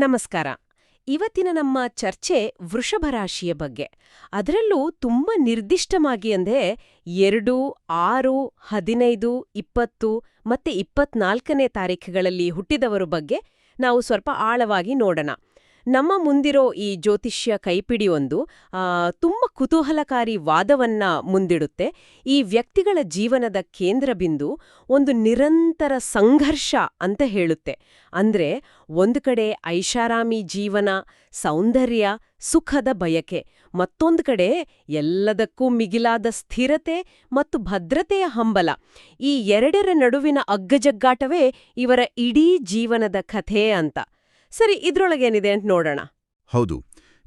ನಮಸ್ಕಾರ. ಇವತ್ತಿನ ನಮ್ಮ ಚರ್ಚೆ ವೃಷಭ ರಾಶಿಯ ಬಗ್ಗೆ. ಅದರಲ್ಲೂ ತುಂಬಾ ನಿರ್ದಿಷ್ಟವಾಗಿ ಅಂದ್ರೆ 2, 6, 15, 20 ಮತ್ತೆ 24ನೇ ತಾರೀಖುಗಳಲ್ಲಿ ಹುಟ್ಟಿದವರ ಬಗ್ಗೆ ನಾವು ಸ್ವಲ್ಪ ಆಳವಾಗಿ ನೋಡೋಣ. ನಮ್ಮ ಮುಂದಿರೋ ಈ ಜ್ಯೋತಿಷ್ಯ ಕೈಪಿಡಿಯೊಂದು ತುಂಬ ಕುತೂಹಲಕಾರಿ ವಾದವನ್ನ ಮುಂದಿಡುತ್ತೆ. ಈ ವ್ಯಕ್ತಿಗಳ ಜೀವನದ ಕೇಂದ್ರ ಬಿಂದು ಒಂದು ನಿರಂತರ ಸಂಘರ್ಷ ಅಂತ ಹೇಳುತ್ತೆ. ಅಂದ್ರೆ ಒಂದು ಕಡೆ ಐಷಾರಾಮಿ ಜೀವನ, ಸೌಂದರ್ಯ, ಸುಖದ ಬಯಕೆ, ಮತ್ತೊಂದು ಕಡೆ ಎಲ್ಲದಕ್ಕೂ ಮಿಗಿಲಾದ ಸ್ಥಿರತೆ ಮತ್ತು ಭದ್ರತೆಯ ಹಂಬಲ. ಈ ಎರಡರ ನಡುವಿನ ಅಗ್ಗಜಗ್ಗಾಟವೇ ಇವರ ಇಡೀ ಜೀವನದ ಕಥೆ ಅಂತ. ಸರಿ, ಇದ್ರೊಳಗೇನಿದೆ ಅಂತ ನೋಡೋಣ. ಹೌದು,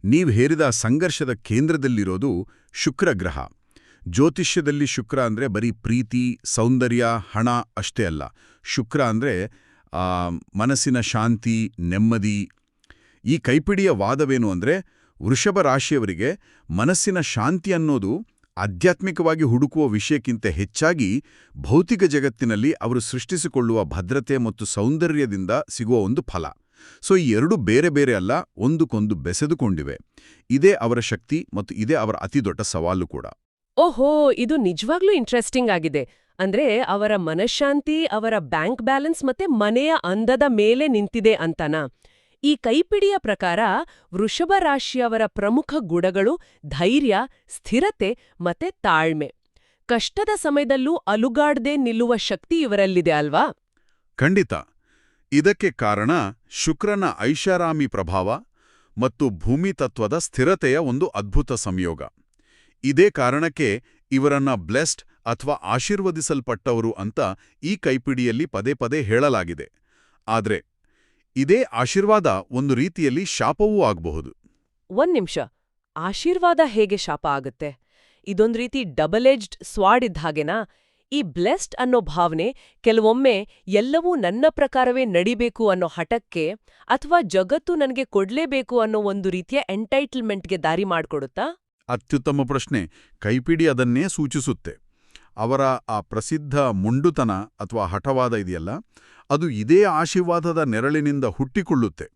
ನೀವು ಹೇರಿದ ಸಂಘರ್ಷದ ಕೇಂದ್ರದಲ್ಲಿರೋದು ಶುಕ್ರ ಗ್ರಹ. ಜ್ಯೋತಿಷ್ಯದಲ್ಲಿ ಶುಕ್ರ ಅಂದ್ರೆ ಬರೀ ಪ್ರೀತಿ, ಸೌಂದರ್ಯ, ಹಣ ಅಷ್ಟೇ ಅಲ್ಲ. ಶುಕ್ರ ಅಂದ್ರೆ ಮನಸ್ಸಿನ ಶಾಂತಿ, ನೆಮ್ಮದಿ. ಈ ಕೈಪಿಡಿಯ ವಾದವೇನು ಅಂದ್ರೆ ವೃಷಭ ರಾಶಿಯವರಿಗೆ ಮನಸ್ಸಿನ ಶಾಂತಿ ಅನ್ನೋದು ಆಧ್ಯಾತ್ಮಿಕವಾಗಿ ಹುಡುಕುವ ವಿಷಯಕ್ಕಿಂತ ಹೆಚ್ಚಾಗಿ ಭೌತಿಕ ಜಗತ್ತಿನಲ್ಲಿ ಅವರು ಸೃಷ್ಟಿಸಿಕೊಳ್ಳುವ ಭದ್ರತೆ ಮತ್ತು ಸೌಂದರ್ಯದಿಂದ ಸಿಗುವ ಒಂದು ಫಲ. ಸೊ ಈ ಎರಡು ಬೇರೆ ಬೇರೆ ಅಲ್ಲ, ಒಂದಕ್ಕೊಂದು ಬೆಸೆದುಕೊಂಡಿವೆ. ಇದೇ ಅವರ ಶಕ್ತಿ ಮತ್ತು ಇದೇ ಅವರ ಅತಿದೊಡ್ಡ ಸವಾಲು ಕೂಡ. ಓಹೋ, ಇದು ನಿಜವಾಗ್ಲೂ ಇಂಟ್ರೆಸ್ಟಿಂಗ್ ಆಗಿದೆ. ಅಂದ್ರೆ ಅವರ ಮನಃಶಾಂತಿ, ಅವರ ಬ್ಯಾಂಕ್ ಬ್ಯಾಲೆನ್ಸ್ ಮತ್ತೆ ಮನೆಯ ಅಂದದ ಮೇಲೆ ನಿಂತಿದೆ ಅಂತನಾ? ಈ ಕೈಪಿಡಿಯ ಪ್ರಕಾರ ವೃಷಭ ರಾಶಿಯವರ ಪ್ರಮುಖ ಗುಣಗಳು ಧೈರ್ಯ, ಸ್ಥಿರತೆ ಮತ್ತೆ ತಾಳ್ಮೆ. ಕಷ್ಟದ ಸಮಯದಲ್ಲೂ ಅಲುಗಾಡದೆ ನಿಲ್ಲುವ ಶಕ್ತಿ ಇವರಲ್ಲಿದೆ ಅಲ್ವಾ? ಖಂಡಿತ. ಇದಕ್ಕೆ ಕಾರಣ ಶುಕ್ರನ ಐಷಾರಾಮಿ ಪ್ರಭಾವ ಮತ್ತು ಭೂಮಿ ತತ್ವದ ಸ್ಥಿರತೆಯ ಒಂದು ಅದ್ಭುತ ಸಂಯೋಗ. ಇದೇ ಕಾರಣಕ್ಕೆ ಇವರನ್ನ ಬ್ಲೆಸ್ಡ್ ಅಥವಾ ಆಶೀರ್ವದಿಸಲ್ಪಟ್ಟವರು ಅಂತ ಈ ಕೈಪಿಡಿಯಲ್ಲಿ ಪದೇ ಪದೇ ಹೇಳಲಾಗಿದೆ. ಆದ್ರೆ ಇದೇ ಆಶೀರ್ವಾದ ಒಂದು ರೀತಿಯಲ್ಲಿ ಶಾಪವೂ ಆಗಬಹುದು. ಒಂದ್ ನಿಮಿಷ, ಆಶೀರ್ವಾದ ಹೇಗೆ ಶಾಪ ಆಗುತ್ತೆ? ಇದೊಂದ್ ರೀತಿ ಡಬಲ್ ಎಜ್ಡ್ ಸ್ವಾಡ್ ಇದ್ದ ಹಾಗೆನಾ? ಈ ಬ್ಲೆಸ್ಡ್ ಅನ್ನೋ ಭಾವನೆ ಕೆಲವೊಮ್ಮೆ ಎಲ್ಲವೂ ನನ್ನ ಪ್ರಕಾರವೇ ನಡಿಬೇಕು ಅನ್ನೋ ಹಠಕ್ಕೆ, ಅಥವಾ ಜಗತ್ತು ನನಗೆ ಕೊಡ್ಲೇಬೇಕು ಅನ್ನೋ ಒಂದು ರೀತಿಯ ಎಂಟೈಟಲ್ಮೆಂಟ್ಗೆ ದಾರಿ ಮಾಡ್ಕೊಡುತ್ತಾ? ಅತ್ಯುತ್ತಮ ಪ್ರಶ್ನೆ. ಕೈಪಿಡಿ ಅದನ್ನೇ ಸೂಚಿಸುತ್ತೆ. ಅವರ ಆ ಪ್ರಸಿದ್ಧ ಮುಂಡುತನ ಅಥವಾ ಹಠವಾದ ಇದೆಯಲ್ಲ, ಅದು ಇದೇ ಆಶೀರ್ವಾದದ ನೆರಳಿನಿಂದ ಹುಟ್ಟಿಕೊಳ್ಳುತ್ತೆ.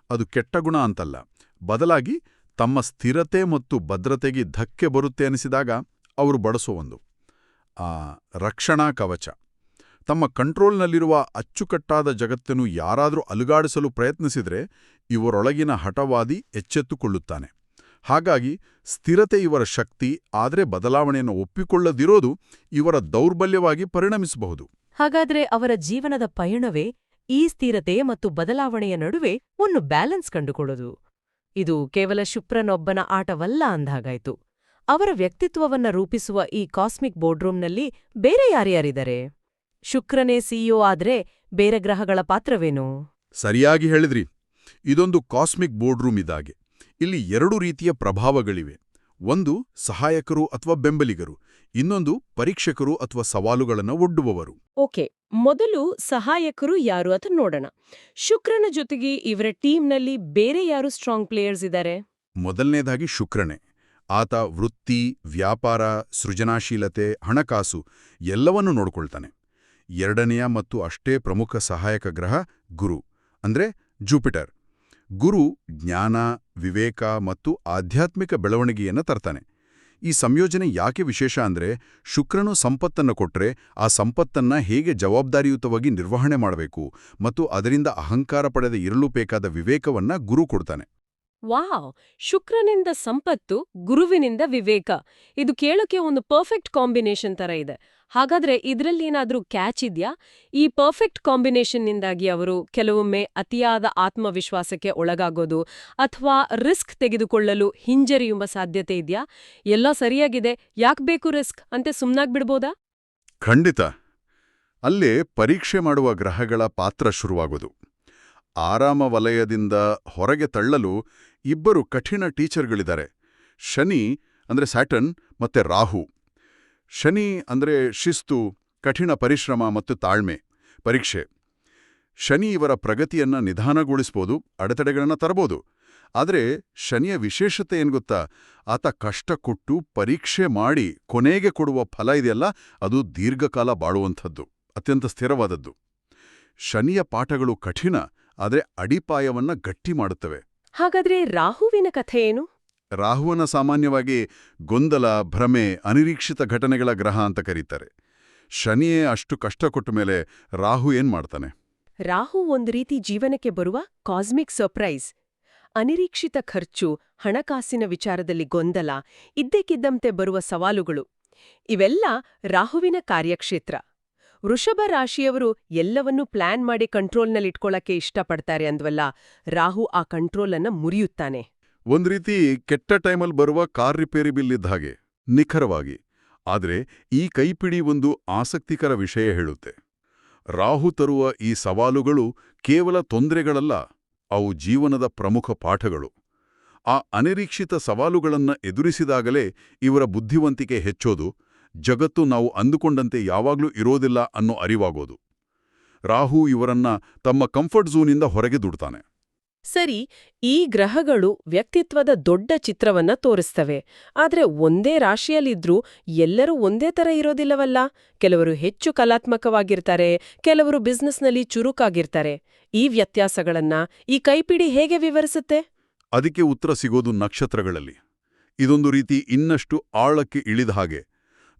ಅದು ಕೆಟ್ಟ ಗುಣ ಅಂತಲ್ಲ, ಬದಲಾಗಿ ತಮ್ಮ ಸ್ಥಿರತೆ ಮತ್ತು ಭದ್ರತೆಗೆ ಧಕ್ಕೆ ಬರುತ್ತೆ ಅನಿಸಿದಾಗ ಅವರು ಬಳಸೋ ಒಂದು ರಕ್ಷಣಾ ಕವಚ. ತಮ್ಮ ಕಂಟ್ರೋಲ್ನಲ್ಲಿರುವ ಅಚ್ಚುಕಟ್ಟಾದ ಜಗತ್ತನ್ನು ಯಾರಾದರೂ ಅಲುಗಾಡಿಸಲು ಪ್ರಯತ್ನಿಸಿದ್ರೆ ಇವರೊಳಗಿನ ಹಠವಾದಿ ಎಚ್ಚೆತ್ತುಕೊಳ್ಳುತ್ತಾನೆ. ಹಾಗಾಗಿ ಸ್ಥಿರತೆ ಇವರ ಶಕ್ತಿ, ಆದರೆ ಬದಲಾವಣೆಯನ್ನು ಒಪ್ಪಿಕೊಳ್ಳದಿರೋದು ಇವರ ದೌರ್ಬಲ್ಯವಾಗಿ ಪರಿಣಮಿಸಬಹುದು. ಹಾಗಾದ್ರೆ ಅವರ ಜೀವನದ ಪಯಣವೇ ಈ ಸ್ಥಿರತೆ ಮತ್ತು ಬದಲಾವಣೆಯ ನಡುವೆ ಒಂದು ಬ್ಯಾಲೆನ್ಸ್ ಕಂಡುಕೊಳ್ಳೋದು. ಇದು ಕೇವಲ ಶುಕ್ರನೊಬ್ಬನ ಆಟವಲ್ಲ ಅಂದಾಗಾಯ್ತು. ಅವರ ವ್ಯಕ್ತಿತ್ವವನ್ನ ರೂಪಿಸುವ ಈ ಕಾಸ್ಮಿಕ್ ಬೋರ್ಡ್ರೂಮ್ನಲ್ಲಿ ಬೇರೆ ಯಾರ್ಯಾರಿದ್ದಾರೆ? ಶುಕ್ರನೇ ಸಿಇಒ ಆದ್ರೆ ಬೇರೆ ಗ್ರಹಗಳ ಪಾತ್ರವೇನು? ಸರಿಯಾಗಿ ಹೇಳಿದ್ರಿ. ಇದೊಂದು ಕಾಸ್ಮಿಕ್ ಬೋರ್ಡ್ರೂಮ್ ಇದ್ದಾಗೆ. ಇಲ್ಲಿ ಎರಡು ರೀತಿಯ ಪ್ರಭಾವಗಳಿವೆ. ಒಂದು ಸಹಾಯಕರು ಅಥವಾ ಬೆಂಬಲಿಗರು, ಇನ್ನೊಂದು ಪರೀಕ್ಷಕರು ಅಥವಾ ಸವಾಲುಗಳನ್ನು ಒಡ್ಡುವವರು. ಓಕೆ, ಮೊದಲು ಸಹಾಯಕರು ಯಾರು ಅಂತ ನೋಡೋಣ. ಶುಕ್ರನ ಜೊತೆಗೆ ಇವರ ಟೀಮ್ನಲ್ಲಿ ಬೇರೆ ಯಾರು ಸ್ಟ್ರಾಂಗ್ ಪ್ಲೇಯರ್ಸ್ ಇದ್ದಾರೆ? ಮೊದಲನೇದಾಗಿ ಶುಕ್ರನೇ. ಆತ ವೃತ್ತಿ, ವ್ಯಾಪಾರ, ಸೃಜನಾಶೀಲತೆ, ಹಣಕಾಸು ಎಲ್ಲವನ್ನೂ ನೋಡ್ಕೊಳ್ತಾನೆ. ಎರಡನೆಯ ಮತ್ತು ಅಷ್ಟೇ ಪ್ರಮುಖ ಸಹಾಯಕ ಗ್ರಹ ಗುರು, ಅಂದ್ರೆ ಜುಪಿಟರ್. ಗುರು ಜ್ಞಾನ, ವಿವೇಕ ಮತ್ತು ಆಧ್ಯಾತ್ಮಿಕ ಬೆಳವಣಿಗೆಯನ್ನು ತರ್ತಾನೆ. ಈ ಸಂಯೋಜನೆ ಯಾಕೆ ವಿಶೇಷ ಅಂದ್ರೆ, ಶುಕ್ರನು ಸಂಪತ್ತನ್ನು ಕೊಟ್ರೆ ಆ ಸಂಪತ್ತನ್ನ ಹೇಗೆ ಜವಾಬ್ದಾರಿಯುತವಾಗಿ ನಿರ್ವಹಣೆ ಮಾಡಬೇಕು ಮತ್ತು ಅದರಿಂದ ಅಹಂಕಾರ ಪಡೆದ ಇರಲು ಬೇಕಾದ ವಿವೇಕವನ್ನ ಗುರು ಕೊಡ್ತಾನೆ. ವಾವ್! ಶುಕ್ರನಿಂದ ಸಂಪತ್ತು, ಗುರುವಿನಿಂದ ವಿವೇಕ. ಇದು ಕೇಳೋಕೆ ಒಂದು ಪರ್ಫೆಕ್ಟ್ ಕಾಂಬಿನೇಷನ್ ತರ ಇದೆ. ಹಾಗಾದ್ರೆ ಇದ್ರಲ್ಲಿ ಏನಾದ್ರೂ ಕ್ಯಾಚ್ ಇದ್ಯಾ? ಈ ಪರ್ಫೆಕ್ಟ್ ಕಾಂಬಿನೇಷನ್ನಿಂದಾಗಿ ಅವರು ಕೆಲವೊಮ್ಮೆ ಅತಿಯಾದ ಆತ್ಮವಿಶ್ವಾಸಕ್ಕೆ ಒಳಗಾಗೋದು ಅಥವಾ ರಿಸ್ಕ್ ತೆಗೆದುಕೊಳ್ಳಲು ಹಿಂಜರಿಯುವ ಸಾಧ್ಯತೆ ಇದೆಯಾ? ಎಲ್ಲ ಸರಿಯಾಗಿದೆ, ಯಾಕ್ ಬೇಕು ರಿಸ್ಕ್ ಅಂತ ಸುಮ್ನಾಗ್ಬಿಡ್ಬೋದಾ? ಖಂಡಿತ. ಅಲ್ಲೇ ಪರೀಕ್ಷೆ ಮಾಡುವ ಗ್ರಹಗಳ ಪಾತ್ರ ಶುರುವಾಗೋದು. ಆರಾಮ ವಲಯದಿಂದ ಹೊರಗೆ ತಳ್ಳಲು ಇಬ್ಬರು ಕಠಿಣ ಟೀಚರ್ಗಳಿದ್ದಾರೆ. ಶನಿ ಅಂದ್ರೆ ಸ್ಯಾಟರ್ನ್ ಮತ್ತೆ ರಾಹು. ಶನಿ ಅಂದ್ರೆ ಶಿಸ್ತು, ಕಠಿಣ ಪರಿಶ್ರಮ ಮತ್ತು ತಾಳ್ಮೆ, ಪರೀಕ್ಷೆ. ಶನಿ ಇವರ ಪ್ರಗತಿಯನ್ನ ನಿಧಾನಗೊಳಿಸ್ಬೋದು, ಅಡೆತಡೆಗಳನ್ನ ತರಬಹುದು. ಆದರೆ ಶನಿಯ ವಿಶೇಷತೆ ಏನ್ಗೊತ್ತಾ? ಆತ ಕಷ್ಟ ಕೊಟ್ಟು ಪರೀಕ್ಷೆ ಮಾಡಿ ಕೊನೆಗೆ ಕೊಡುವ ಫಲ ಇದೆಯಲ್ಲ, ಅದು ದೀರ್ಘಕಾಲ ಬಾಳುವಂಥದ್ದು, ಅತ್ಯಂತ ಸ್ಥಿರವಾದದ್ದು. ಶನಿಯ ಪಾಠಗಳು ಕಠಿಣ, ಆದರೆ ಅಡಿಪಾಯವನ್ನ ಗಟ್ಟಿ ಮಾಡುತ್ತವೆ. ಹಾಗಾದ್ರೆ ರಾಹುವಿನ ಕಥೆ ಏನು? ರಾಹುವನ್ನ ಸಾಮಾನ್ಯವಾಗಿ ಗೊಂದಲ, ಭ್ರಮೆ, ಅನಿರೀಕ್ಷಿತ ಘಟನೆಗಳ ಗ್ರಹ ಅಂತ ಕರೀತಾರೆ. ಶನಿಯೇ ಅಷ್ಟು ಕಷ್ಟ ಕೊಟ್ಟ ಮೇಲೆ ರಾಹು ಏನ್ ಮಾಡ್ತಾನೆ? ರಾಹು ಒಂದು ರೀತಿ ಜೀವನಕ್ಕೆ ಬರುವ ಕಾಸ್ಮಿಕ್ ಸರ್ಪ್ರೈಸ್. ಅನಿರೀಕ್ಷಿತ ಖರ್ಚು, ಹಣಕಾಸಿನ ವಿಚಾರದಲ್ಲಿ ಗೊಂದಲ, ಇದ್ದಕ್ಕಿದ್ದಂತೆ ಬರುವ ಸವಾಲುಗಳು ಇವೆಲ್ಲ ರಾಹುವಿನ ಕಾರ್ಯಕ್ಷೇತ್ರ. ವೃಷಭ ರಾಶಿಯವರು ಎಲ್ಲವನ್ನೂ ಪ್ಲಾನ್ ಮಾಡಿ ಕಂಟ್ರೋಲ್ನಲ್ಲಿಟ್ಕೊಳ್ಳಕ್ಕೆ ಇಷ್ಟಪಡ್ತಾರೆ ಅಂದ್ವಲ್ಲ, ರಾಹು ಆ ಕಂಟ್ರೋಲನ್ನ ಮುರಿಯುತ್ತಾನೆ. ಒಂದ್ ರೀತಿ ಕೆಟ್ಟ ಟೈಮಲ್ಲಿ ಬರುವ ಕಾರ್ ರಿಪೇರಿ ಬಿಲ್ ಇದ್ದ ಹಾಗೆ, ನಿಖರವಾಗಿ. ಆದರೆ ಈ ಕೈಪಿಡಿ ಒಂದು ಆಸಕ್ತಿಕರ ವಿಷಯ ಹೇಳುತ್ತೆ. ರಾಹು ತರುವ ಈ ಸವಾಲುಗಳು ಕೇವಲ ತೊಂದರೆಗಳಲ್ಲ, ಅವು ಜೀವನದ ಪ್ರಮುಖ ಪಾಠಗಳು. ಆ ಅನಿರೀಕ್ಷಿತ ಸವಾಲುಗಳನ್ನ ಎದುರಿಸಿದಾಗಲೇ ಇವರ ಬುದ್ಧಿವಂತಿಕೆ ಹೆಚ್ಚೋದು, ಜಗತ್ತು ನಾವು ಅಂದುಕೊಂಡಂತೆ ಯಾವಾಗ್ಲೂ ಇರೋದಿಲ್ಲ ಅನ್ನೋ ಅರಿವಾಗೋದು. ರಾಹು ಇವರನ್ನ ತಮ್ಮ ಕಂಫರ್ಟ್ ಝೋನಿಂದ ಹೊರಗೆ ದುಡ್ತಾನೆ. ಸರಿ, ಈ ಗ್ರಹಗಳು ವ್ಯಕ್ತಿತ್ವದ ದೊಡ್ಡ ಚಿತ್ರವನ್ನ ತೋರಿಸ್ತವೆ. ಆದ್ರೆ ಒಂದೇ ರಾಶಿಯಲ್ಲಿದ್ರೂ ಎಲ್ಲರೂ ಒಂದೇ ತರ ಇರೋದಿಲ್ಲವಲ್ಲ. ಕೆಲವರು ಹೆಚ್ಚು ಕಲಾತ್ಮಕವಾಗಿರ್ತಾರೆ, ಕೆಲವರು ಬಿಸ್ನೆಸ್ನಲ್ಲಿ ಚುರುಕಾಗಿರ್ತಾರೆ. ಈ ವ್ಯತ್ಯಾಸಗಳನ್ನ ಈ ಕೈಪಿಡಿ ಹೇಗೆ ವಿವರಿಸುತ್ತೆ? ಅದಕ್ಕೆ ಉತ್ತರ ಸಿಗೋದು ನಕ್ಷತ್ರಗಳಲ್ಲಿ. ಇದೊಂದು ರೀತಿ ಇನ್ನಷ್ಟು ಆಳಕ್ಕೆ ಇಳಿದ ಹಾಗೆ.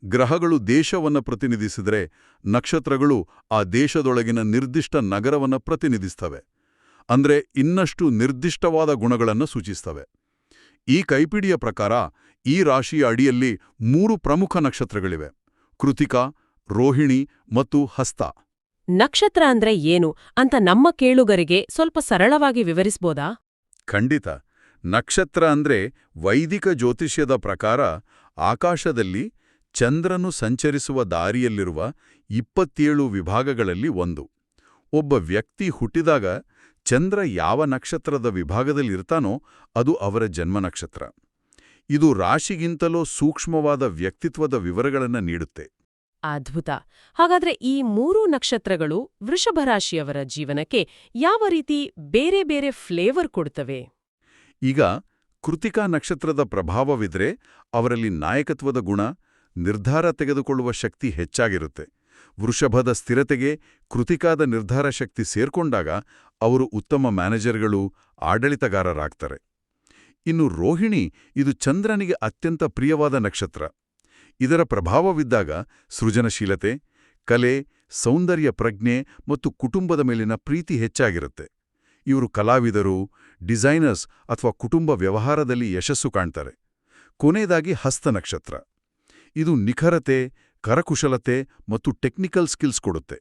ಗ್ರಹಗಳು ದೇಶವನ್ನ ಪ್ರತಿನಿಧಿಸಿದರೆ, ನಕ್ಷತ್ರಗಳು ಆ ದೇಶದೊಳಗಿನ ನಿರ್ದಿಷ್ಟ ನಗರವನ್ನ ಪ್ರತಿನಿಧಿಸ್ತವೆ. ಅಂದ್ರೆ ಇನ್ನಷ್ಟು ನಿರ್ದಿಷ್ಟವಾದ ಗುಣಗಳನ್ನು ಸೂಚಿಸ್ತವೆ. ಈ ಕೈಪಿಡಿಯ ಪ್ರಕಾರ ಈ ರಾಶಿಯ ಅಡಿಯಲ್ಲಿ 3 ಪ್ರಮುಖ ನಕ್ಷತ್ರಗಳಿವೆ: ಕೃತಿಕಾ, ರೋಹಿಣಿ ಮತ್ತು ಹಸ್ತ. ನಕ್ಷತ್ರ ಅಂದ್ರೆ ಏನು ಅಂತ ನಮ್ಮ ಕೇಳುಗರಿಗೆ ಸ್ವಲ್ಪ ಸರಳವಾಗಿ ವಿವರಿಸ್ಬೋದಾ? ಖಂಡಿತ. ನಕ್ಷತ್ರ ಅಂದ್ರೆ ವೈದಿಕ ಜ್ಯೋತಿಷ್ಯದ ಪ್ರಕಾರ ಆಕಾಶದಲ್ಲಿ ಚಂದ್ರನು ಸಂಚರಿಸುವ ದಾರಿಯಲ್ಲಿರುವ 27 ವಿಭಾಗಗಳಲ್ಲಿ ಒಂದು. ಒಬ್ಬ ವ್ಯಕ್ತಿ ಹುಟ್ಟಿದಾಗ ಚಂದ್ರ ಯಾವ ನಕ್ಷತ್ರದ ವಿಭಾಗದಲ್ಲಿರ್ತಾನೋ ಅದು ಅವರ ಜನ್ಮ ನಕ್ಷತ್ರ. ಇದು ರಾಶಿಗಿಂತಲೂ ಸೂಕ್ಷ್ಮವಾದ ವ್ಯಕ್ತಿತ್ವದ ವಿವರಗಳನ್ನು ನೀಡುತ್ತೆ. ಅದ್ಭುತ. ಹಾಗಾದ್ರೆ ಈ 3 ನಕ್ಷತ್ರಗಳು ವೃಷಭ ರಾಶಿಯವರ ಜೀವನಕ್ಕೆ ಯಾವ ರೀತಿ ಬೇರೆ ಬೇರೆ ಫ್ಲೇವರ್ ಕೊಡ್ತವೆ? ಈಗ ಕೃತಿಕಾ ನಕ್ಷತ್ರದ ಪ್ರಭಾವವಿದ್ರೆ ಅವರಲ್ಲಿ ನಾಯಕತ್ವದ ಗುಣ, ನಿರ್ಧಾರ ತೆಗೆದುಕೊಳ್ಳುವ ಶಕ್ತಿ ಹೆಚ್ಚಾಗಿರುತ್ತೆ. ವೃಷಭದ ಸ್ಥಿರತೆಗೆ ಕೃತಿಕಾದ ನಿರ್ಧಾರ ಶಕ್ತಿ ಸೇರ್ಕೊಂಡಾಗ ಅವರು ಉತ್ತಮ ಮ್ಯಾನೇಜರ್ಗಳು, ಆಡಳಿತಗಾರರಾಗ್ತಾರೆ. ಇನ್ನು ರೋಹಿಣಿ, ಇದು ಚಂದ್ರನಿಗೆ ಅತ್ಯಂತ ಪ್ರಿಯವಾದ ನಕ್ಷತ್ರ. ಇದರ ಪ್ರಭಾವವಿದ್ದಾಗ ಸೃಜನಶೀಲತೆ, ಕಲೆ, ಸೌಂದರ್ಯ ಪ್ರಜ್ಞೆ ಮತ್ತು ಕುಟುಂಬದ ಮೇಲಿನ ಪ್ರೀತಿ ಹೆಚ್ಚಾಗಿರುತ್ತೆ. ಇವರು ಕಲಾವಿದರು, ಡಿಸೈನರ್ಸ್ ಅಥವಾ ಕುಟುಂಬ ವ್ಯವಹಾರದಲ್ಲಿ ಯಶಸ್ಸು ಕಾಣ್ತಾರೆ. ಕೊನೆಯದಾಗಿ ಹಸ್ತ ನಕ್ಷತ್ರ. ಇದು ನಿಖರತೆ, ಕರಕುಶಲತೆ ಮತ್ತು ಟೆಕ್ನಿಕಲ್ ಸ್ಕಿಲ್ಸ್ ಕೊಡುತ್ತೆ.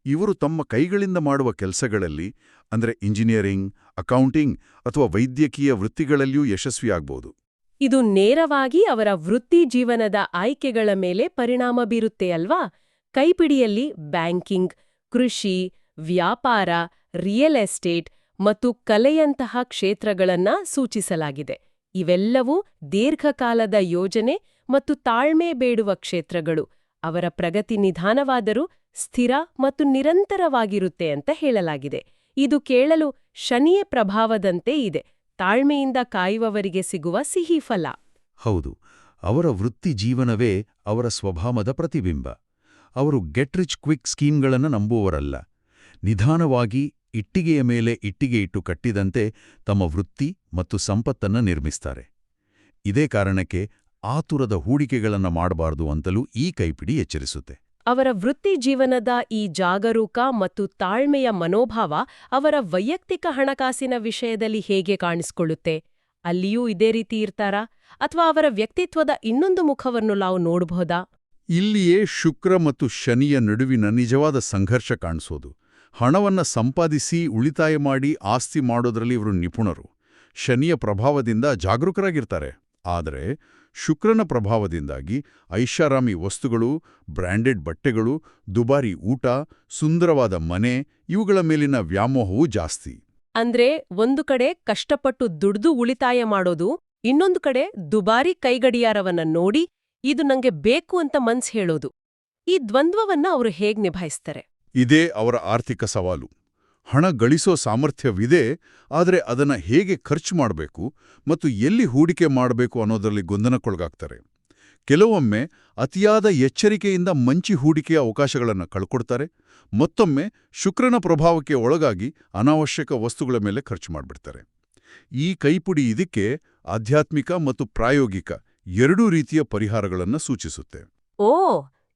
ಇವರು ತಮ್ಮ ಕೈಗಳಿಂದ ಮಾಡುವ ಕೆಲಸಗಳಲ್ಲಿ, ಅಂದರೆ ಇಂಜಿನಿಯರಿಂಗ್, ಅಕೌಂಟಿಂಗ್ ಅಥವಾ ವೈದ್ಯಕೀಯ ವೃತ್ತಿಗಳಲ್ಲಿಯೂ ಯಶಸ್ವಿಯಾಗಬಹುದು. ಇದು ನೇರವಾಗಿ ಅವರ ವೃತ್ತಿ ಜೀವನದ ಆಯ್ಕೆಗಳ ಮೇಲೆ ಪರಿಣಾಮ ಬೀರುತ್ತೆ ಅಲ್ವಾ? ಕೈಪಿಡಿಯಲ್ಲಿ ಬ್ಯಾಂಕಿಂಗ್, ಕೃಷಿ, ವ್ಯಾಪಾರ, ರಿಯಲ್ ಎಸ್ಟೇಟ್ ಮತ್ತು ಕಲೆಯಂತಹ ಕ್ಷೇತ್ರಗಳನ್ನ ಸೂಚಿಸಲಾಗಿದೆ. ಇವೆಲ್ಲವೂ ದೀರ್ಘಕಾಲದ ಯೋಜನೆ ಮತ್ತು ತಾಳ್ಮೆ ಬೇಡುವ ಕ್ಷೇತ್ರಗಳು. ಅವರ ಪ್ರಗತಿ ನಿಧಾನವಾದರೂ ಸ್ಥಿರ ಮತ್ತು ನಿರಂತರವಾಗಿರುತ್ತೆ ಅಂತ ಹೇಳಲಾಗಿದೆ. ಇದು ಕೇಳಲು ಶನಿಯ ಪ್ರಭಾವದಂತೆ ಇದೆ. ತಾಳ್ಮೆಯಿಂದ ಕಾಯುವವರಿಗೆ ಸಿಗುವ ಸಿಹಿ ಫಲ. ಹೌದು, ಅವರ ವೃತ್ತಿ ಜೀವನವೇ ಅವರ ಸ್ವಭಾವದ ಪ್ರತಿಬಿಂಬ. ಅವರು ಗೆಟ್ ರಿಚ್ ಕ್ವಿಕ್ ಸ್ಕೀಮ್ಗಳನ್ನು ನಂಬುವವರಲ್ಲ. ನಿಧಾನವಾಗಿ ಇಟ್ಟಿಗೆಯ ಮೇಲೆ ಇಟ್ಟಿಗೆ ಇಟ್ಟು ಕಟ್ಟಿದಂತೆ ತಮ್ಮ ವೃತ್ತಿ ಮತ್ತು ಸಂಪತ್ತನ್ನು ನಿರ್ಮಿಸ್ತಾರೆ. ಇದೇ ಕಾರಣಕ್ಕೆ ಆತುರದ ಹೂಡಿಕೆಗಳನ್ನು ಮಾಡಬಾರದು ಅಂತಲೂ ಈ ಕೈಪಿಡಿ ಎಚ್ಚರಿಸುತ್ತೆ. ಅವರ ವೃತ್ತಿ ಜೀವನದ ಈ ಜಾಗರೂಕ ಮತ್ತು ತಾಳ್ಮೆಯ ಮನೋಭಾವ ಅವರ ವೈಯಕ್ತಿಕ ಹಣಕಾಸಿನ ವಿಷಯದಲ್ಲಿ ಹೇಗೆ ಕಾಣಿಸ್ಕೊಳ್ಳುತ್ತೆ? ಅಲ್ಲಿಯೂ ಇದೇ ರೀತಿ ಇರ್ತಾರಾ? ಅಥವಾ ಅವರ ವ್ಯಕ್ತಿತ್ವದ ಇನ್ನೊಂದು ಮುಖವನ್ನು ನಾವು ನೋಡಬಹುದಾ? ಇಲ್ಲಿಯೇ ಶುಕ್ರ ಮತ್ತು ಶನಿಯ ನಡುವಿನ ನಿಜವಾದ ಸಂಘರ್ಷ ಕಾಣಿಸೋದು. ಹಣವನ್ನ ಸಂಪಾದಿಸಿ ಉಳಿತಾಯ ಮಾಡಿ ಆಸ್ತಿ ಮಾಡೋದ್ರಲ್ಲಿ ಇವರು ನಿಪುಣರು. ಶನಿಯ ಪ್ರಭಾವದಿಂದ ಜಾಗರೂಕರಾಗಿರ್ತಾರೆ. ಆದರೆ ಶುಕ್ರನ ಪ್ರಭಾವದಿಂದಾಗಿ ಐಷಾರಾಮಿ ವಸ್ತುಗಳು, ಬ್ರ್ಯಾಂಡೆಡ್ ಬಟ್ಟೆಗಳು, ದುಬಾರಿ ಊಟ, ಸುಂದರವಾದ ಮನೆ ಇವುಗಳ ಮೇಲಿನ ವ್ಯಾಮೋಹವೂ ಜಾಸ್ತಿ. ಅಂದ್ರೆ ಒಂದು ಕಡೆ ಕಷ್ಟಪಟ್ಟು ದುಡ್ದು ಉಳಿತಾಯ ಮಾಡೋದು, ಇನ್ನೊಂದು ಕಡೆ ದುಬಾರಿ ಕೈಗಡಿಯಾರವನ್ನ ನೋಡಿ ಇದು ನಂಗೆ ಬೇಕು ಅಂತ ಮನ್ಸ್ ಹೇಳೋದು. ಈ ದ್ವಂದ್ವವನ್ನ ಅವರು ಹೇಗ್ ನಿಭಾಯಿಸ್ತಾರೆ? ಇದೇ ಅವರ ಆರ್ಥಿಕ ಸವಾಲು. ಹಣ ಗಳಿಸೋ ಸಾಮರ್ಥ್ಯವಿದೆ, ಆದರೆ ಅದನ್ನ ಹೇಗೆ ಖರ್ಚು ಮಾಡಬೇಕು ಮತ್ತು ಎಲ್ಲಿ ಹೂಡಿಕೆ ಮಾಡಬೇಕು ಅನ್ನೋದರಲ್ಲಿ ಗೊಂದಲಕ್ಕೊಳಗಾಗ್ತಾರೆ. ಕೆಲವೊಮ್ಮೆ ಅತಿಯಾದ ಎಚ್ಚರಿಕೆಯಿಂದ ಮಂಚಿ ಹೂಡಿಕೆಯ ಅವಕಾಶಗಳನ್ನು ಕಳ್ಕೊಡ್ತಾರೆ, ಮತ್ತೊಮ್ಮೆ ಶುಕ್ರನ ಪ್ರಭಾವಕ್ಕೆ ಒಳಗಾಗಿ ಅನಾವಶ್ಯಕ ವಸ್ತುಗಳ ಮೇಲೆ ಖರ್ಚು ಮಾಡಿಬಿಡ್ತಾರೆ. ಈ ಕೈಪುಡಿ ಇದಕ್ಕೆ ಆಧ್ಯಾತ್ಮಿಕ ಮತ್ತು ಪ್ರಾಯೋಗಿಕ ಎರಡೂ ರೀತಿಯ ಪರಿಹಾರಗಳನ್ನು ಸೂಚಿಸುತ್ತೆ. ಓ,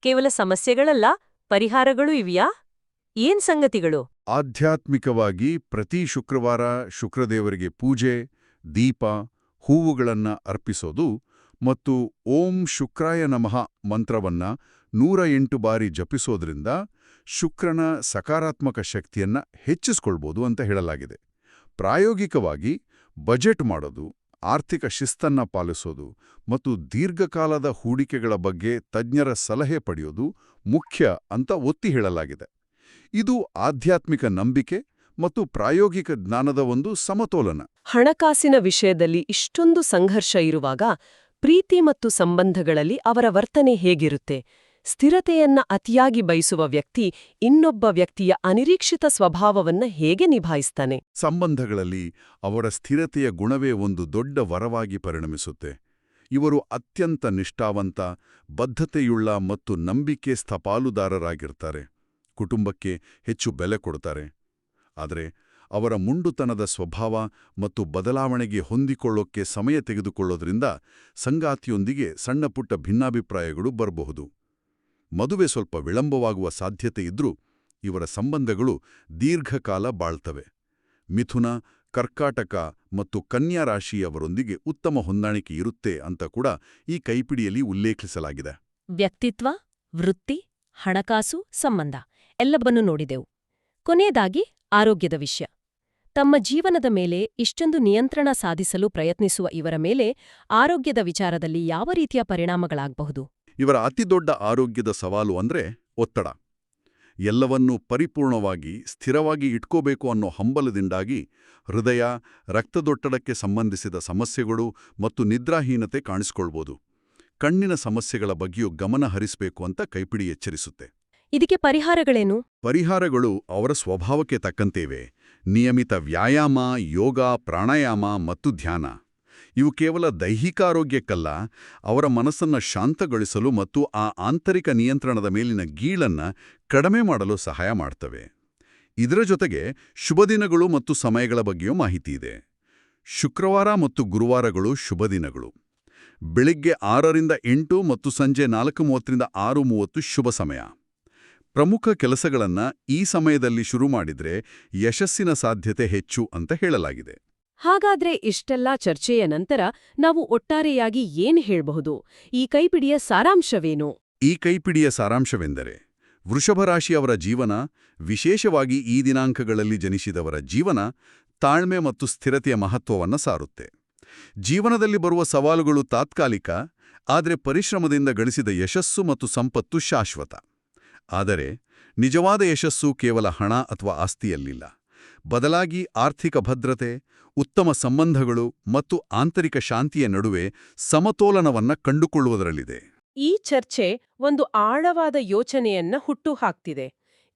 ಕೇವಲ ಸಮಸ್ಯೆಗಳಲ್ಲ, ಪರಿಹಾರಗಳು ಇವ್ಯಾ? ಏನ್ ಸಂಗತಿಗಳು? ಆಧ್ಯಾತ್ಮಿಕವಾಗಿ ಪ್ರತಿ ಶುಕ್ರವಾರ ಶುಕ್ರದೇವರಿಗೆ ಪೂಜೆ, ದೀಪ, ಹೂವುಗಳನ್ನ ಅರ್ಪಿಸೋದು ಮತ್ತು ಓಂ ಶುಕ್ರಾಯ ನಮಃ ಮಂತ್ರವನ್ನ 108 ಬಾರಿ ಜಪಿಸೋದ್ರಿಂದ ಶುಕ್ರನ ಸಕಾರಾತ್ಮಕ ಶಕ್ತಿಯನ್ನ ಹೆಚ್ಚಿಸ್ಕೊಳ್ಬೋದು ಅಂತ ಹೇಳಲಾಗಿದೆ. ಪ್ರಾಯೋಗಿಕವಾಗಿ ಬಜೆಟ್ ಮಾಡೋದು, ಆರ್ಥಿಕ ಶಿಸ್ತನ್ನ ಪಾಲಿಸೋದು ಮತ್ತು ದೀರ್ಘಕಾಲದ ಹೂಡಿಕೆಗಳ ಬಗ್ಗೆ ತಜ್ಞರ ಸಲಹೆ ಪಡೆಯೋದು ಮುಖ್ಯ ಅಂತ ಒತ್ತಿ ಹೇಳಲಾಗಿದೆ. ಇದು ಆಧ್ಯಾತ್ಮಿಕ ನಂಬಿಕೆ ಮತ್ತು ಪ್ರಾಯೋಗಿಕ ಜ್ಞಾನದ ಒಂದು ಸಮತೋಲನ. ಹಣಕಾಸಿನ ವಿಷಯದಲ್ಲಿ ಇಷ್ಟೊಂದು ಸಂಘರ್ಷ ಇರುವಾಗ ಪ್ರೀತಿ ಮತ್ತು ಸಂಬಂಧಗಳಲ್ಲಿ ಅವರ ವರ್ತನೆ ಹೇಗಿರುತ್ತೆ? ಸ್ಥಿರತೆಯನ್ನ ಅತಿಯಾಗಿ ಬಯಸುವ ವ್ಯಕ್ತಿ ಇನ್ನೊಬ್ಬ ವ್ಯಕ್ತಿಯ ಅನಿರೀಕ್ಷಿತ ಸ್ವಭಾವವನ್ನ ಹೇಗೆ ನಿಭಾಯಿಸ್ತಾನೆ? ಸಂಬಂಧಗಳಲ್ಲಿ ಅವರ ಸ್ಥಿರತೆಯ ಗುಣವೇ ಒಂದು ದೊಡ್ಡ ವರವಾಗಿ ಪರಿಣಮಿಸುತ್ತೆ. ಇವರು ಅತ್ಯಂತ ನಿಷ್ಠಾವಂತ, ಬದ್ಧತೆಯುಳ್ಳ ಮತ್ತು ನಂಬಿಕೆಸ್ಥ ಪಾಲುದಾರರಾಗಿರ್ತಾರೆ. ಕುಟುಂಬಕ್ಕೆ ಹೆಚ್ಚು ಬೆಲೆ ಕೊಡ್ತಾರೆ. ಆದರೆ ಅವರ ಮುಂಡುತನದ ಸ್ವಭಾವ ಮತ್ತು ಬದಲಾವಣೆಗೆ ಹೊಂದಿಕೊಳ್ಳೋಕ್ಕೆ ಸಮಯ ತೆಗೆದುಕೊಳ್ಳೋದ್ರಿಂದ ಸಂಗಾತಿಯೊಂದಿಗೆ ಸಣ್ಣಪುಟ್ಟ ಭಿನ್ನಾಭಿಪ್ರಾಯಗಳು ಬರಬಹುದು. ಮದುವೆ ಸ್ವಲ್ಪ ವಿಳಂಬವಾಗುವ ಸಾಧ್ಯತೆ ಇದ್ರೂ ಇವರ ಸಂಬಂಧಗಳು ದೀರ್ಘಕಾಲ ಬಾಳ್ತವೆ. ಮಿಥುನ, ಕರ್ಕಾಟಕ ಮತ್ತು ಕನ್ಯಾ ರಾಶಿಯವರೊಂದಿಗೆ ಉತ್ತಮ ಹೊಂದಾಣಿಕೆ ಇರುತ್ತೆ ಅಂತ ಕೂಡ ಈ ಕೈಪಿಡಿಯಲ್ಲಿ ಉಲ್ಲೇಖಿಸಲಾಗಿದೆ. ವ್ಯಕ್ತಿತ್ವ, ವೃತ್ತಿ, ಹಣಕಾಸು, ಸಂಬಂಧ ಎಲ್ಲವನ್ನೂ ನೋಡಿದೆವು. ಕೊನೆಯದಾಗಿ ಆರೋಗ್ಯದ ವಿಷಯ. ತಮ್ಮ ಜೀವನದ ಮೇಲೆ ಇಷ್ಟೊಂದು ನಿಯಂತ್ರಣ ಸಾಧಿಸಲು ಪ್ರಯತ್ನಿಸುವ ಇವರ ಮೇಲೆ ಆರೋಗ್ಯದ ವಿಚಾರದಲ್ಲಿ ಯಾವ ರೀತಿಯ ಪರಿಣಾಮಗಳಾಗಬಹುದು? ಇವರ ಅತಿದೊಡ್ಡ ಆರೋಗ್ಯದ ಸವಾಲು ಅಂದ್ರೆ ಒತ್ತಡ. ಎಲ್ಲವನ್ನೂ ಪರಿಪೂರ್ಣವಾಗಿ ಸ್ಥಿರವಾಗಿ ಇಟ್ಕೋಬೇಕು ಅನ್ನೋ ಹಂಬಲದಿಂದಾಗಿ ಹೃದಯ, ರಕ್ತದೊತ್ತಡಕ್ಕೆ ಸಂಬಂಧಿಸಿದ ಸಮಸ್ಯೆಗಳು ಮತ್ತು ನಿದ್ರಾಹೀನತೆ ಕಾಣಿಸ್ಕೊಳ್ಬೋದು. ಕಣ್ಣಿನ ಸಮಸ್ಯೆಗಳ ಬಗ್ಗೆಯೂ ಗಮನ ಹರಿಸಬೇಕು ಅಂತ ಕೈಪಿಡಿ ಎಚ್ಚರಿಸುತ್ತೆ. ಇದಕ್ಕೆ ಪರಿಹಾರಗಳೇನು? ಪರಿಹಾರಗಳು ಅವರ ಸ್ವಭಾವಕ್ಕೆ ತಕ್ಕಂತೇವೆ. ನಿಯಮಿತ ವ್ಯಾಯಾಮ, ಯೋಗ, ಪ್ರಾಣಾಯಾಮ ಮತ್ತು ಧ್ಯಾನ. ಇವು ಕೇವಲ ದೈಹಿಕ ಆರೋಗ್ಯಕ್ಕಲ್ಲ, ಅವರ ಮನಸ್ಸನ್ನು ಶಾಂತಗೊಳಿಸಲು ಮತ್ತು ಆ ಆಂತರಿಕ ನಿಯಂತ್ರಣದ ಮೇಲಿನ ಗೀಳನ್ನ ಕಡಿಮೆ ಮಾಡಲು ಸಹಾಯ ಮಾಡ್ತವೆ. ಇದರ ಜೊತೆಗೆ ಶುಭದಿನಗಳು ಮತ್ತು ಸಮಯಗಳ ಬಗ್ಗೆಯೂ ಮಾಹಿತಿ ಇದೆ. ಶುಕ್ರವಾರ ಮತ್ತು ಗುರುವಾರಗಳು ಶುಭದಿನಗಳು. ಬೆಳಿಗ್ಗೆ 6ರಿಂದ 8 ಮತ್ತು ಸಂಜೆ 4:30ರಿಂದ 6:30 ಶುಭ ಸಮಯ. ಪ್ರಮುಖ ಕೆಲಸಗಳನ್ನ ಈ ಸಮಯದಲ್ಲಿ ಶುರು ಮಾಡಿದ್ರೆ ಯಶಸ್ಸಿನ ಸಾಧ್ಯತೆ ಹೆಚ್ಚು ಅಂತ ಹೇಳಲಾಗಿದೆ. ಹಾಗಾದ್ರೆ ಇಷ್ಟೆಲ್ಲ ಚರ್ಚೆಯ ನಂತರ ನಾವು ಒಟ್ಟಾರೆಯಾಗಿ ಏನ್ ಹೇಳ್ಬಹುದು? ಈ ಕೈಪಿಡಿಯ ಸಾರಾಂಶವೇನು? ಈ ಕೈಪಿಡಿಯ ಸಾರಾಂಶವೆಂದರೆ ವೃಷಭರಾಶಿಯವರ ಜೀವನ, ವಿಶೇಷವಾಗಿ ಈ ದಿನಾಂಕಗಳಲ್ಲಿ ಜನಿಸಿದವರ ಜೀವನ, ತಾಳ್ಮೆ ಮತ್ತು ಸ್ಥಿರತೆಯ ಮಹತ್ವವನ್ನು ಸಾರುತ್ತೆ. ಜೀವನದಲ್ಲಿ ಬರುವ ಸವಾಲುಗಳು ತಾತ್ಕಾಲಿಕ, ಆದರೆ ಪರಿಶ್ರಮದಿಂದ ಗಳಿಸಿದ ಯಶಸ್ಸು ಮತ್ತು ಸಂಪತ್ತು ಶಾಶ್ವತ. ಆದರೆ ನಿಜವಾದ ಯಶಸ್ಸು ಕೇವಲ ಹಣ ಅಥವಾ ಆಸ್ತಿಯಲ್ಲಿಲ್ಲ. ಬದಲಾಗಿ ಆರ್ಥಿಕ ಭದ್ರತೆ, ಉತ್ತಮ ಸಂಬಂಧಗಳು ಮತ್ತು ಆಂತರಿಕ ಶಾಂತಿಯ ನಡುವೆ ಸಮತೋಲನವನ್ನ ಕಂಡುಕೊಳ್ಳುವುದರಲ್ಲಿದೆ. ಈ ಚರ್ಚೆ ಒಂದು ಆಳವಾದ ಯೋಚನೆಯನ್ನ ಹುಟ್ಟುಹಾಕ್ತಿದೆ.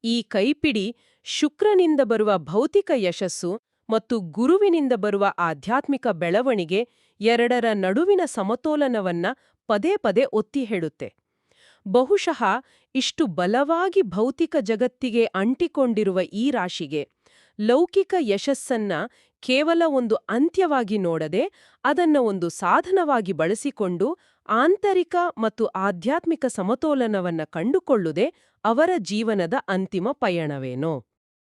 ಈ ಕೈಪಿಡಿ ಶುಕ್ರನಿಂದ ಬರುವ ಭೌತಿಕ ಯಶಸ್ಸು ಮತ್ತು ಗುರುವಿನಿಂದ ಬರುವ ಆಧ್ಯಾತ್ಮಿಕ ಬೆಳವಣಿಗೆ ಎರಡರ ನಡುವಿನ ಸಮತೋಲನವನ್ನ ಪದೇ ಪದೇ ಒತ್ತಿ ಹೇಳುತ್ತೆ. ಬಹುಶಃ ಇಷ್ಟು ಬಲವಾಗಿ ಭೌತಿಕ ಜಗತ್ತಿಗೆ ಅಂಟಿಕೊಂಡಿರುವ ಈ ರಾಶಿಗೆ ಲೌಕಿಕ ಯಶಸ್ಸನ್ನ ಕೇವಲ ಒಂದು ಅಂತ್ಯವಾಗಿ ನೋಡದೆ ಅದನ್ನ ಒಂದು ಸಾಧನವಾಗಿ ಬಳಸಿಕೊಂಡು ಆಂತರಿಕ ಮತ್ತು ಆಧ್ಯಾತ್ಮಿಕ ಸಮತೋಲನವನ್ನ ಕಂಡುಕೊಳ್ಳುವುದೇ ಅವರ ಜೀವನದ ಅಂತಿಮ ಪಯಣವೇನೋ?